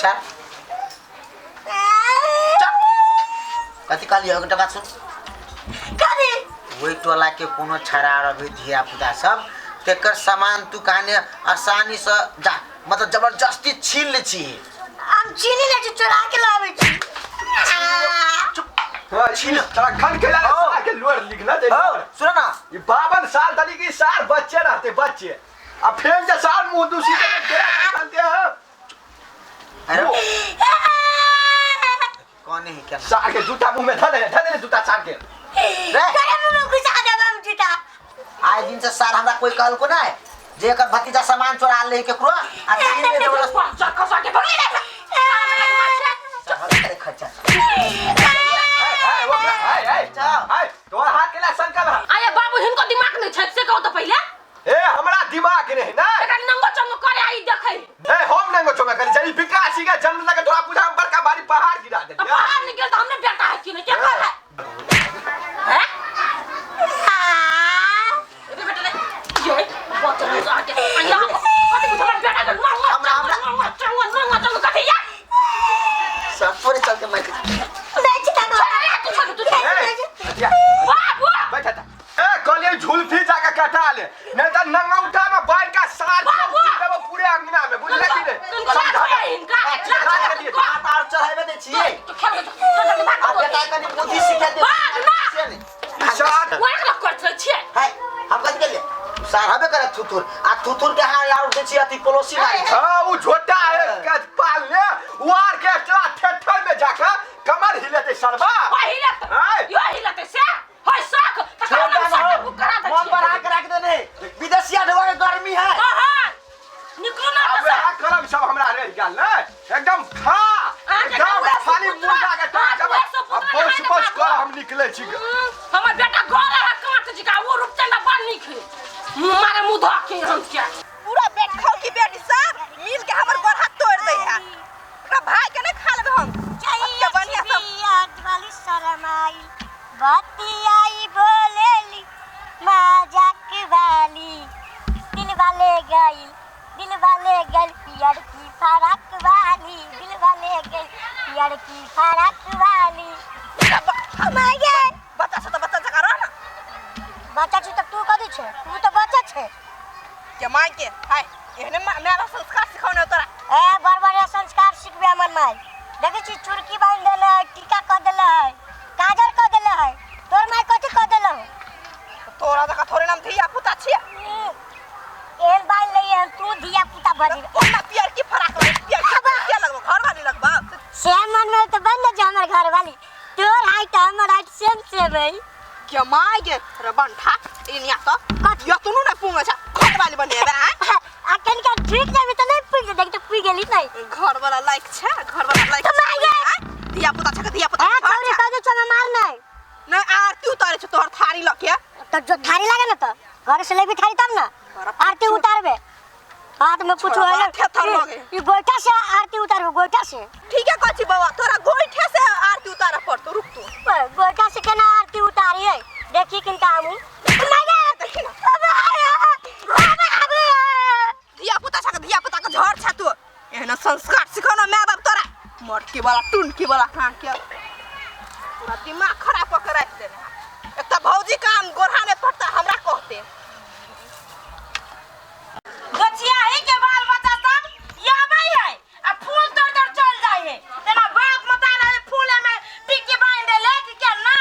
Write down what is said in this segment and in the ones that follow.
छाड़ कथी कहलिए एकटा बात सुन कथी वही टोला के कोनो छड़ा रहे धिया पुता सब तेकर सामान तू कहने आसानी से जा मतलब जबरदस्ती छीन ले छी हम छीन ले छी चोरा के लावे छी छीन तोरा खन के ला साल के लोर लिखला दे सुन ना ये 52 साल तली की साल बच्चे रहते बच्चे अब फेल जा साल मुंह दूसरी के तेरा चलते हैं अरे कौन है क्या साल के जूता मुंह में धर दे जूता साल के रे करे मुंह घुसा दे हम जूता आज दिन से सार हमरा कोई कहल को ना जेकर भतीजा सामान चोरा ले के करो आ तीन में जबरदस्त पांच खसा के भगे ले साहब खर्चा हाय तोर हाथ के ला संकल आया बाबू हिनको दिमाग नहीं छै से कहू तो पहले ए हमरा दिमाग नहीं ना एका नंगो चंगो करे आई देखै ए हम नंगो चंगो करे चली विकासी का जन्म लगे तोरा पूजा हम बड़का बारी पहाड़ गिरा दे पहाड़ निकल तो हमने बेटा है कि नहीं क्या कर है हैं अरे बेटा ले ये बहुत मजा आ गया आया कथि बुझला बेटा के हमरा चंगो कथि या सब पूरे चल के मैं नहीं चिता तू बाबू बैठा था ए कलिए झुलफी जाके कटा ले नहीं तो नंगा उठा में बाल का सार देबो पूरे अंगना में बुझला कि नहीं इनका हाथ और चढ़ावे दे छी अब बेटा कनी बुद्धि सिखा दे निशान वो एक लोग करते छे है हम कथि के ले साहबे करे थुथुर आ थुथुर के हां यार दे छी अति पड़ोसी मारी हां वो झोटा है का पाल ले वार के चला ठेठल में जाके कमर हिलते सरबा हिलते यो हिलते से होय साख मन बना के रख देने विदेशिया ढोवा के गर्मी है हां निकलो ना अब आ करम सब हमरा रह गेल ना एकदम खा एकदम खाली मुर्गा के टाका अब बस बस कर हम निकले छी हमर बेटा घर है काट जी का वो रुपचंदा बन निकले मारे मुंह धो के हम क्या पूरा पेट खा की बेटी सब मिल के हमर गोर हाथ तोड़ दे है ओकरा भाई के नहीं खा लेबे हम चाहिए बढ़िया सब याद वाली शरमाई बाती आई बोलेली मजाक वाली दिल वाले गई पियर की फराक वाली दिल वाले गई पियर की फराक वाली हम आ गए बच्चा से तो बच्चा जका रह ना बच्चा छी त तू कदी छे तू तो बच्चा छे के माय के हाय एहने मेरा संस्कार सिखौने तोरा ए बड़ संस्कार सिखबे हमर माय देखै छी चुरकी बांध देले टीका क देले काजल क देले है तोर माय कथि क देले तोरा जका थोड़े नाम धिया पुता छिए एल बांध ले तू धिया पुता बनी ओना पियर की फराक वाली पियर क्या लगबो घर वाली लगबा सेम मन में तो बन जा हमर घर वाली तोर हाइट हमर हाइट सेम है के माय के रबन ठा इनिया तो यो तुनु ना पुंगा छ घर वाली बनेबे हैं अकन का ठीक नहीं तो नहीं पुग देख तो पुग गेली नहीं घर वाला लाइक छ घर वाला लाइक तो माय गे धिया पुता छ धिया पुता छोरे काजे छ मार नहीं नहीं आरती उतारे छ तोहर थारी लके तो जो थारी लागे ना तो घर से लेबी थारी तब ना आरती उतारबे हाथ में कुछ है ना ये गोइठा से आरती उतारबे गोइठा से ठीक है कची बाबा तोरा गोइठे से आरती उतारा पड़ तो रुक तू गोइठा से केना आरती उतारी है देखी किनका हमू धिया पुता का झड़ छ तू एहना संस्कार सिखाना मैं बाप तोरा मटकी वाला टुनकी वाला कहां के पूरा दिमाग खराब कर रख दे एक त भौजी काम गोरहा ने पड़ता हमरा कहते गछिया है के बाल बच्चा सब याबै है आ फूल तोड़ चल जाए है तेरा बाप मता ना फूल में टिक्की बांध दे ले कि के ना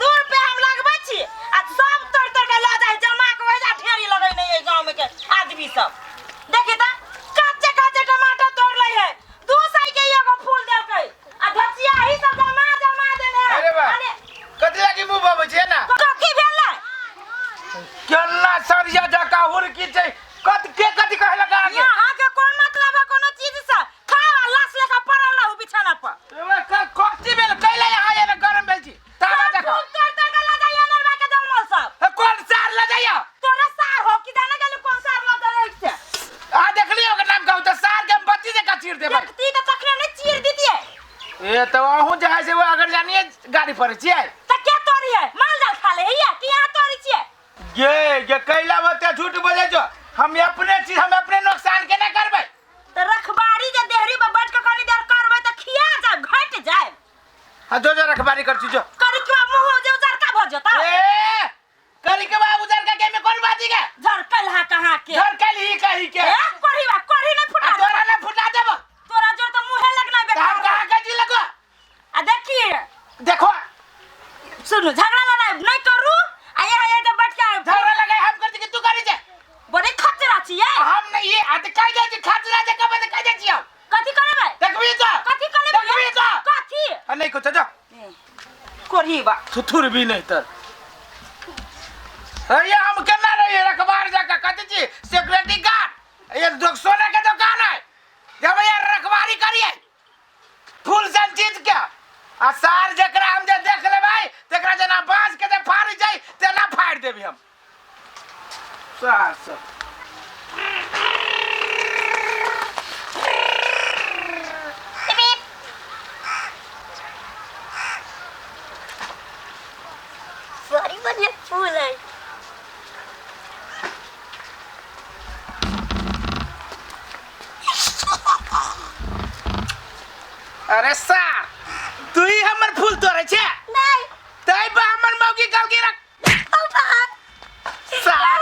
दूर पे हम लगबै छी आ सब तोड़ के ला जाए जमा के वजह ढेरी लगै नहीं है गांव में के आदमी सब देखि त कच्चे टमाटर तोड़ ले है 200 के एगो फूल देलकै आ गछिया ही सब जमा देने अरे बा कथि लागी मुंह बाबू छे ना कथि भेलै केला सरिया जका हुरकी छै कथि कहै लगा के यहाँ के कोन मतलब है कोनो चीज से खावा लाश लेखा पड़ल रहू बिछाना पर एमे कथि भेल कैला यहाँ एने गरम भेल छी तावा जका तोड़ के ला जाइए नरवा के जलमल सब कोन सार ले जाइया तोरा सार हो कि जाने गेलु कोन सार ला दे से आ देखलियो ओकर नाम कहू त सार के बत्ती जका चीर देबै देखती त तखने नहीं चीर दीतिए ए तो अहू जहां से वो अगर जानिए गाड़ी पर छियै त के तोरी है माल जाल खा ले है कि यहाँ तोरी छिए ये कैला मत झूठ बोले जो हम अपने चीज हम अपने नुकसान के ना करबै त रखबारी जे देहरी पे बैठ के कनी जो जो रखबारी कर छी जो करी के मुंह जे उजार का भ जता ए करी के बाबू उधर का के में कौन बाती के झरकल हा कहां के झरकल ही कही के ए कोढ़ी नहीं फुटा तोरा ने फुटा देब तोरा जो तो मुंहे लगना हम बेकार कहां के जी लगो आ देखिए देखो सुनो झगड़ा लड़ाई नहीं करू आ यहाँ ये बैठ के झगड़ा लगे हम करती कि तू करी जे बड़ी खतरा छिए हम नहीं ये अत कह दे छी खतरा जे कब कह दे छी कथी करबे देखबी तो कथी करबे देखबी तो कथी नहीं कुछ जा कोढ़ी बा थुथुर भी नहीं तर ये हम केना रही रखबार जाके कहते छी सिक्योरिटी गार्ड ये सोने के दुकान है जब ये रखबारी करिए फुल सन चीज क्या आ सार जकरा हम जे देख ले भाई तकरा जना बांस के जे फाड़ जाई तेना फाड़ देबी हम सार बड़ी बढ़िया फूल है अरे सार तू ही हमर फूल तोड़े छे नहीं तई बा हमर मौकी कल के रख सार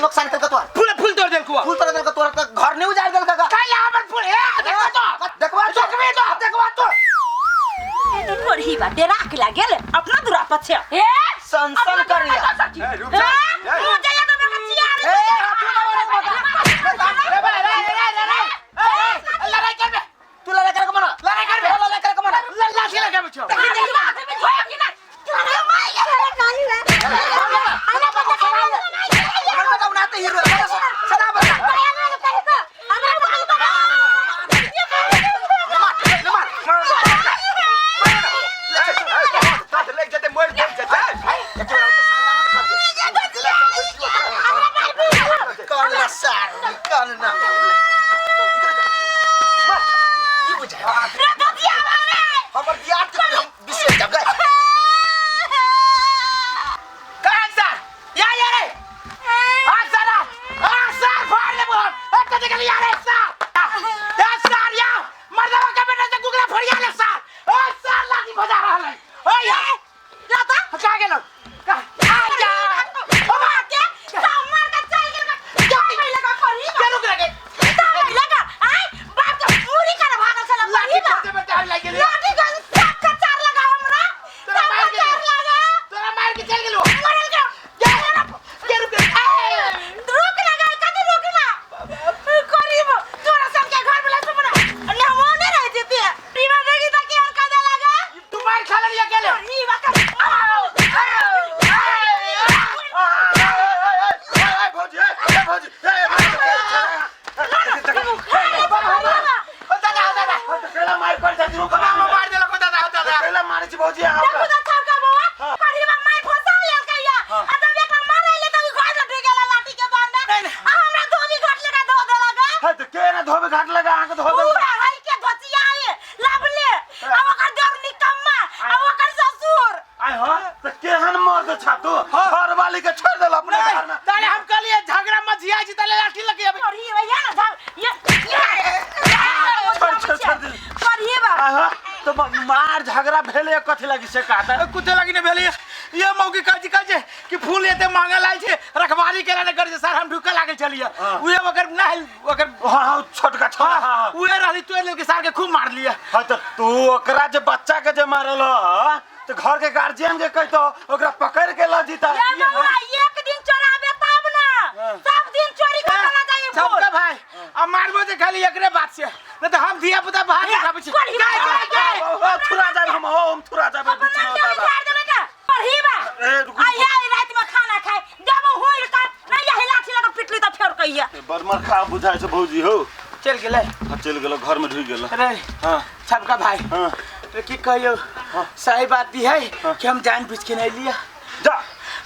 नुकसान कर तोर फूल तोड़ देल को फूल तोड़ देल तोर घर नहीं उजाड़ देल का काला हमर फूल ए देखो तो देखबा तो पढ़ी बा डेरा के लागेल अपना दुरा पछे ए सनसन करिया ए, रुक जा। ए, तू जाया तो मेरा चियार ए हाथी ना लड़ाई कर बे तू लड़ाई कर के मना लड़ाई कर बे लड़ाई कर के मना लाठी लगा बच्चों देखी बात में जोया कि ना तोरा माई गेले गाली रे आना पता कर हम तो बनाते हीरो सदा बता ले जते मोर दे जते कल सार कल ना ये बुझा हमर दियार के हम विशेष जगह कहां सर या रे आ सर फाड़ ले बोल हट के निकल यार सर या सर या मर्दवा के बेटा से गुगला फड़िया ले सर ओ सर लाठी बजा रहा है ओ या जाता का गेलो का आ जा ओ बात के मार का चल गेल का पहले का करी चलो लगे लगा आई बाप के पूरी कर भागल चला लाठी पड़ी बा पत्ते पे डाल लगे लाठी का सब का चार लगा हमरा तोरा मार के लगा तोरा मार के चल गेलो मरल का के रुक रुक लगा कदी रुक ना करीब तोरा सब के घर वाला सब ना ने हम नहीं रह जेती पीवा देगी ताकि और का लगा तू मार खा लिया गेलो ई वक्त भौजी ए भौजी केला मार कर दे तू कमा मार देला को दादा पहले मारे छी भौजी आ देखो तो छका बाबा करीब मैं फसा लेल कहिया आ जब एक मारे ले तो घर में ढुक गेला लाठी के बांध आ हमरा धोबी घाट लगा दो दे लगा है तो के ना धोबे घाट लगा आके धो दे पूरा हई के धोतिया आए लबले आ ओकर देर निकम्मा आ ओकर ससुर आय हो तो केहन मर्द छा तू घर वाली के छोड़ देला अपने घर में ताले हम कलिए झगड़ा मत जिया जी ताले लाठी लगे अबे और ये भैया ना ये छोड़ दे करिए बा आय हो तो मार झगड़ा भेले कथि लगी से कहता कुत्ते लगी ने भेले ये मौकी काजी काजे कि फूल एते मांगा लाल छे रखवाली केला ने कर सर हम ढुका लागल चलिए उहे ओकर ना ओकर हां छोटका छोरा हां उहे रहली तो लेके सार के खूब मार लिया हां तो तू ओकरा जे बच्चा के जे मारल ह तो घर के गार्जियन के कहतो ओकरा पकड़ के ल जीता ये बउआ एक दिन चोराबे तब ना सब दिन चोरी करना चाहिए सबका भाई अब मारबो जे खाली एकरे बात से न तो हम धिया पुता भाग के खाबे छी ओ थुरा जाब हम थुरा जाब बीच में दादा पढ़ी बा ए रुक आया रात में खाना खाए जब होइल का नहीं यही लाठी लगा पिटली तो फेर कहिया बरमर खा बुझाय छ भौजी हो चल गेलै चल गेलो घर में ढुक गेलो अरे हां सबका भाई हां तो की कहियो सही बात ही है कि हम जान बुझ के नहीं लिया जा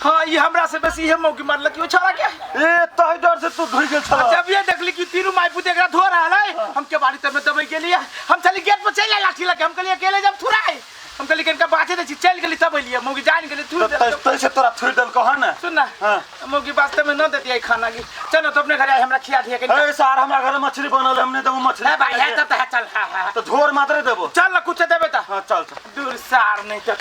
हाँ ये हमरा से बेसी है मौकी मारल कि छोड़ा क्या ए तह डर से तू ढुक गेल छला जब ये देखली कि तीरू माई पुते एकरा धो रहा है हम के बाड़ी तब में दबई के लिए हम चली गेट पर चल लाठी लगे हम कहलिए अकेले जब थुराए हम कहलिए कि इनका बाचे दे चल गेली तब लिए मौकी जान गेली तू तैसे तोरा थुर देल कह ना सुन ना हां मौकी वास्तव में न देती है खाना की चलो तो अपने घर आए हमरा खिया दिया के ए सार हमरा घर मछली बनल हमने तो मछली भाई है तो चल हाँ तो झोर मात्र देबो चल कुछ देबे ता हां चल दूर सार नहीं तो